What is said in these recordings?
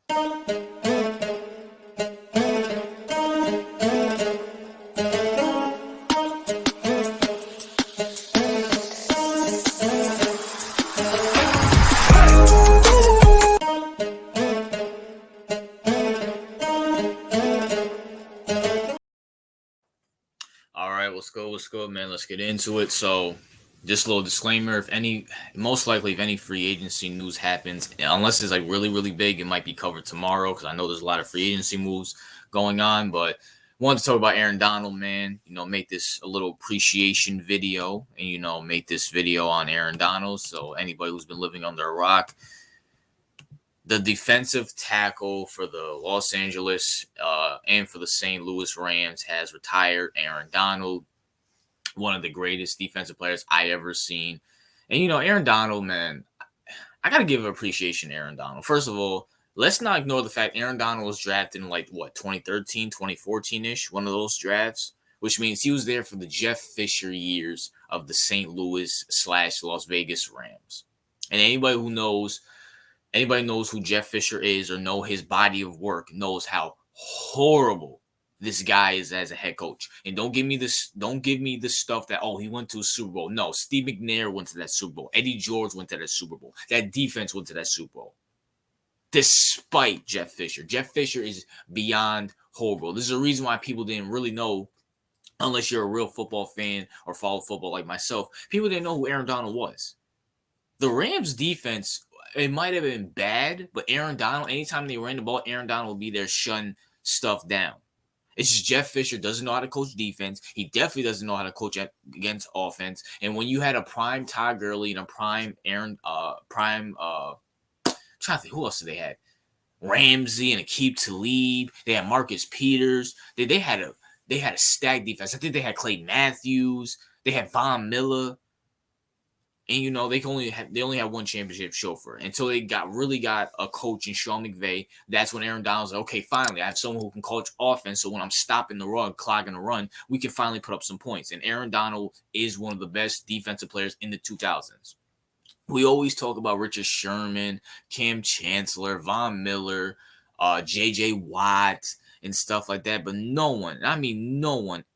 All right, what's good? What's good, man? Let's get into it. So, just a little disclaimer: most likely, if any free agency news happens, unless it's like really, really big, it might be covered tomorrow because I know there's a lot of free agency moves going on. But wanted to talk about Aaron Donald, man. Make this a little appreciation video, and make this video on Aaron Donald. So anybody who's been living under a rock, the defensive tackle for the Los Angeles and for the St. Louis Rams has retired. Aaron Donald, one of the greatest defensive players I ever seen. And, Aaron Donald, man, I got to give appreciation to Aaron Donald. First of all, let's not ignore the fact Aaron Donald was drafted in 2013, 2014-ish, one of those drafts, which means he was there for the Jeff Fisher years of the St. Louis/Las Vegas Rams. And anybody knows who Jeff Fisher is or know his body of work knows how horrible this guy is as a head coach. And don't give me this stuff that, he went to a Super Bowl. No, Steve McNair went to that Super Bowl. Eddie George went to that Super Bowl. That defense went to that Super Bowl. Despite Jeff Fisher. Jeff Fisher is beyond horrible. This is a reason why people didn't really know, unless you're a real football fan or follow football like myself, people didn't know who Aaron Donald was. The Rams defense, it might have been bad, but Aaron Donald, anytime they ran the ball, Aaron Donald would be there shutting stuff down. It's just Jeff Fisher doesn't know how to coach defense. He definitely doesn't know how to coach against offense. And when you had a prime Todd Gurley and a prime trying to think, who else did they have? Ramsey and Aqib Talib. They had Marcus Peters. They had a stacked defense. I think they had Clay Matthews. They had Von Miller. And, they only had one championship chauffeur until they really got a coach in Sean McVay. That's when Aaron Donald was like, okay, finally, I have someone who can coach offense. So when I'm stopping the run, clogging the run, we can finally put up some points. And Aaron Donald is one of the best defensive players in the 2000s. We always talk about Richard Sherman, Cam Chancellor, Von Miller, J.J. Watt, and stuff like that. But no one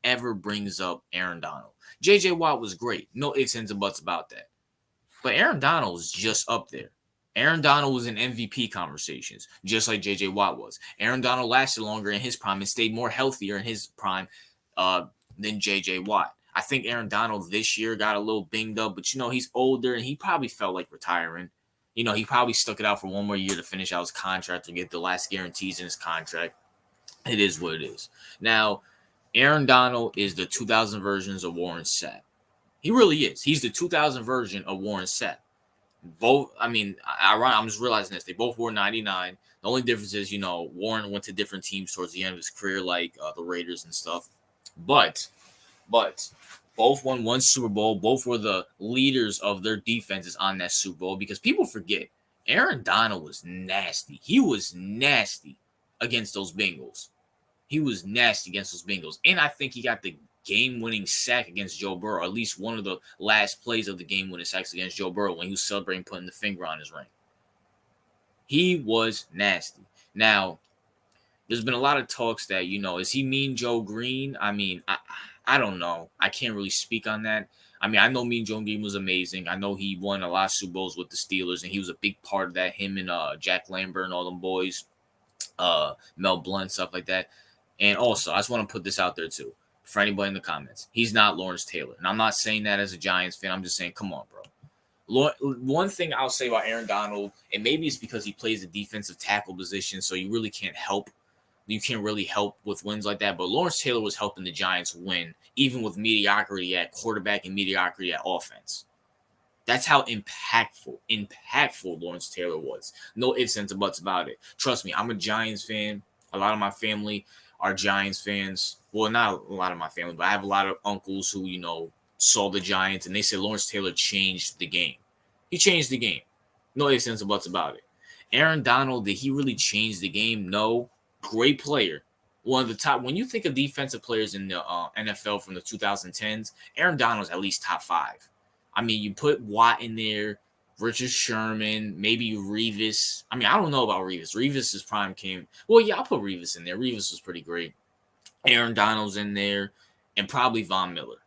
ever brings up Aaron Donald. J.J. Watt was great. No ifs, ands, and buts about that. But Aaron Donald was just up there. Aaron Donald was in MVP conversations, just like J.J. Watt was. Aaron Donald lasted longer in his prime and stayed more healthier in his prime than J.J. Watt. I think Aaron Donald this year got a little binged up, but, he's older and he probably felt like retiring. He probably stuck it out for one more year to finish out his contract or get the last guarantees in his contract. It is what it is. Now, Aaron Donald is the 2000 versions of Warren Sapp. He really is. He's the 2000 version of Warren Sapp. I'm just realizing this. They both wore 99. The only difference is, Warren went to different teams towards the end of his career, like the Raiders and stuff. But both won one Super Bowl. Both were the leaders of their defenses on that Super Bowl because people forget Aaron Donald was nasty. He was nasty against those Bengals. And I think he got the game-winning sack against Joe Burrow, at least one of the last plays of the game-winning sacks against Joe Burrow when he was celebrating putting the finger on his ring. He was nasty. Now, there's been a lot of talks that, is he Mean Joe Green? I don't know. I can't really speak on that. I know Mean Joe Green was amazing. I know he won a lot of Super Bowls with the Steelers, and he was a big part of that, him and Jack Lambert and all them boys, Mel Blount, stuff like that. And also, I just want to put this out there, too. For anybody in the comments, he's not Lawrence Taylor. And I'm not saying that as a Giants fan. I'm just saying, come on, bro. One thing I'll say about Aaron Donald, and maybe it's because he plays the defensive tackle position, so you really can't help. You can't really help with wins like that. But Lawrence Taylor was helping the Giants win, even with mediocrity at quarterback and mediocrity at offense. That's how impactful Lawrence Taylor was. No ifs, ands, and buts about it. Trust me, I'm a Giants fan. A lot of my family are Giants fans. Well, not a lot of my family, but I have a lot of uncles who, saw the Giants, and they said Lawrence Taylor changed the game. He changed the game. No ifs, ands, and buts about it. Aaron Donald, did he really change the game? No. Great player. One of the top. When you think of defensive players in the NFL from the 2010s, Aaron Donald's at least top 5. You put Watt in there, Richard Sherman, maybe Revis. I mean, I don't know about Revis. Revis's prime came. Well, yeah, I'll put Revis in there. Revis was pretty great. Aaron Donald's in there, and probably Von Miller.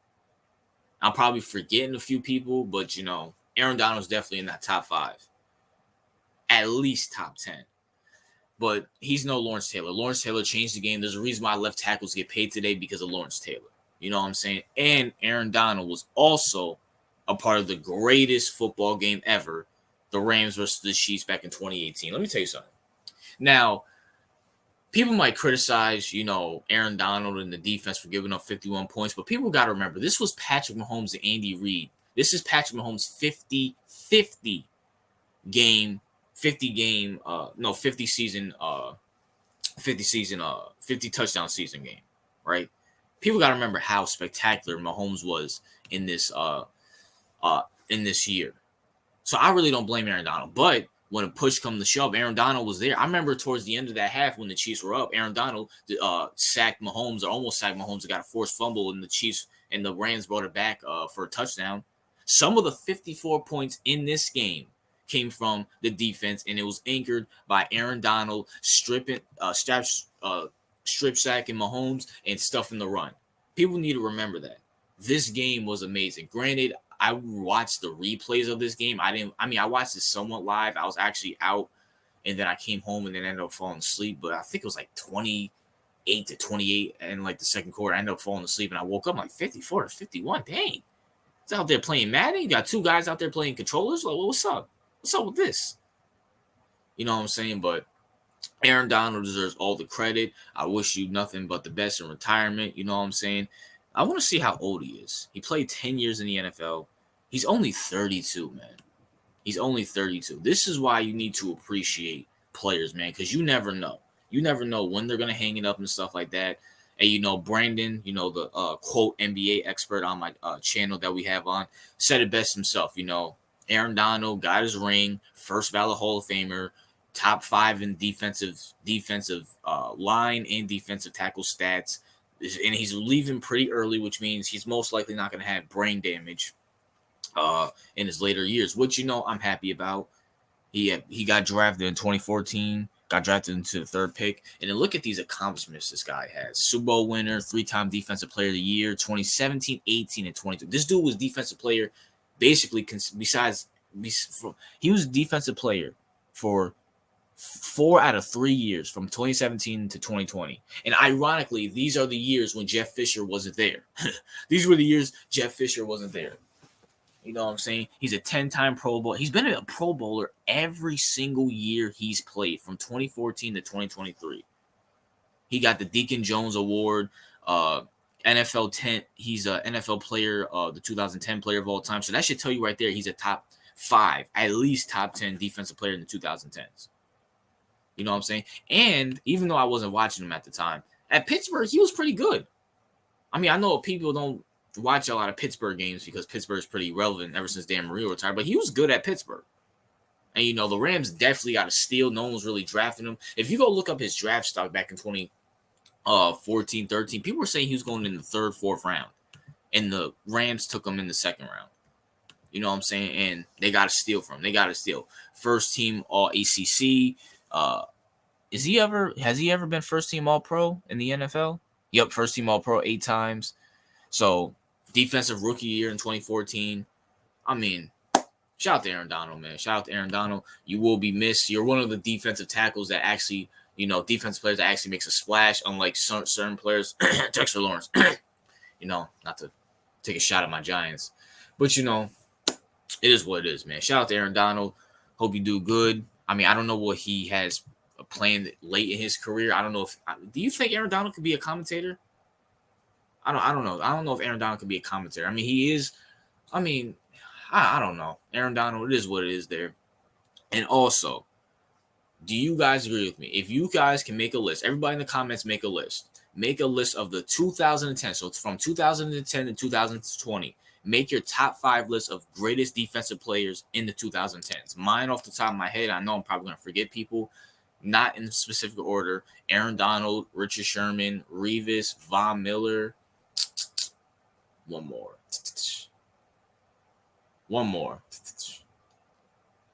I'm probably forgetting a few people, but Aaron Donald's definitely in that top 5, at least top 10. But he's no Lawrence Taylor. Lawrence Taylor changed the game. There's a reason why left tackles get paid today because of Lawrence Taylor. You know what I'm saying? And Aaron Donald was also a part of the greatest football game ever, the Rams versus the Chiefs back in 2018. Let me tell you something. Now, people might criticize, Aaron Donald and the defense for giving up 51 points, but people got to remember, this was Patrick Mahomes and Andy Reid. This is Patrick Mahomes' 50 game, 50 season, 50 touchdown season game, right? People got to remember how spectacular Mahomes was in this year. So I really don't blame Aaron Donald, but when a push come to shove, Aaron Donald was there. I remember towards the end of that half when the Chiefs were up, Aaron Donald sacked Mahomes, or almost sacked Mahomes, and got a forced fumble, and the Chiefs and the Rams brought it back for a touchdown. Some of the 54 points in this game came from the defense, and it was anchored by Aaron Donald strip sacking Mahomes and stuffing the run. People need to remember that. This game was amazing. Granted, I watched the replays of this game. I watched it somewhat live. I was actually out, and then I came home and then ended up falling asleep. But I think it was like 28-28 in like the second quarter. I ended up falling asleep, and I woke up like 54-51. Dang. It's out there playing Madden. You got 2 guys out there playing controllers. Like, what's up? What's up with this? You know what I'm saying? But Aaron Donald deserves all the credit. I wish you nothing but the best in retirement. You know what I'm saying? I want to see how old he is. He played 10 years in the NFL. He's only 32, man. He's only 32. This is why you need to appreciate players, man, because you never know. You never know when they're going to hang it up and stuff like that. And, Brandon, the quote NBA expert on my channel that we have on, said it best himself. Aaron Donald got his ring, first ballot Hall of Famer, top 5 in defensive line and defensive tackle stats. And he's leaving pretty early, which means he's most likely not going to have brain damage in his later years, which, I'm happy about. He got drafted in 2014, got drafted into the 3rd pick. And then look at these accomplishments this guy has. Super Bowl winner, 3-time Defensive Player of the Year, 2017, 18, and 22. This dude was Defensive Player basically he was Defensive Player for 4 out of 3 years from 2017 to 2020. And ironically, these are the years when Jeff Fisher wasn't there. These were the years Jeff Fisher wasn't there. You know what I'm saying? He's a 10-time Pro Bowler. He's been a Pro Bowler every single year he's played from 2014 to 2023. He got the Deacon Jones Award, NFL 10. He's an NFL player, the 2010 player of all time. So that should tell you right there he's a top 5, at least top 10 defensive player in the 2010s. You know what I'm saying? And even though I wasn't watching him at the time, at Pittsburgh, he was pretty good. I mean, I know people don't watch a lot of Pittsburgh games because Pittsburgh's pretty relevant ever since Dan Marino retired, but he was good at Pittsburgh. And, the Rams definitely got a steal. No one was really drafting him. If you go look up his draft stock back in 2014, 13, people were saying he was going in the 3rd, 4th round. And the Rams took him in the 2nd round. You know what I'm saying? And they got a steal from him. They got a steal. First team All ACC. Has he ever been first team All Pro in the NFL? Yep, first team All Pro 8 times. So defensive rookie year in 2014. I mean, shout out to Aaron Donald, man. Shout out to Aaron Donald. You will be missed. You're one of the defensive tackles that actually, defensive players that actually makes a splash, unlike certain players. Dexter Lawrence. Not to take a shot at my Giants, but it is what it is, man. Shout out to Aaron Donald. Hope you do good. I mean, I don't know what he has planned late in his career. I don't know do you think Aaron Donald could be a commentator? I don't know. I don't know if Aaron Donald could be a commentator. I mean, he is. I mean, I don't know. Aaron Donald, it is what it is there. And also, do you guys agree with me? If you guys can make a list, everybody in the comments make a list. Make a list of the 2010. So it's from 2010 to 2020. Make your top 5 list of greatest defensive players in the 2010s. Mine off the top of my head, I know I'm probably going to forget people. Not in specific order. Aaron Donald, Richard Sherman, Revis, Von Miller. One more.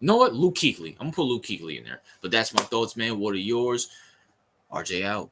You know what? Luke Kuechly. I'm gonna put Luke Kuechly in there. But that's my thoughts, man. What are yours? RJ out.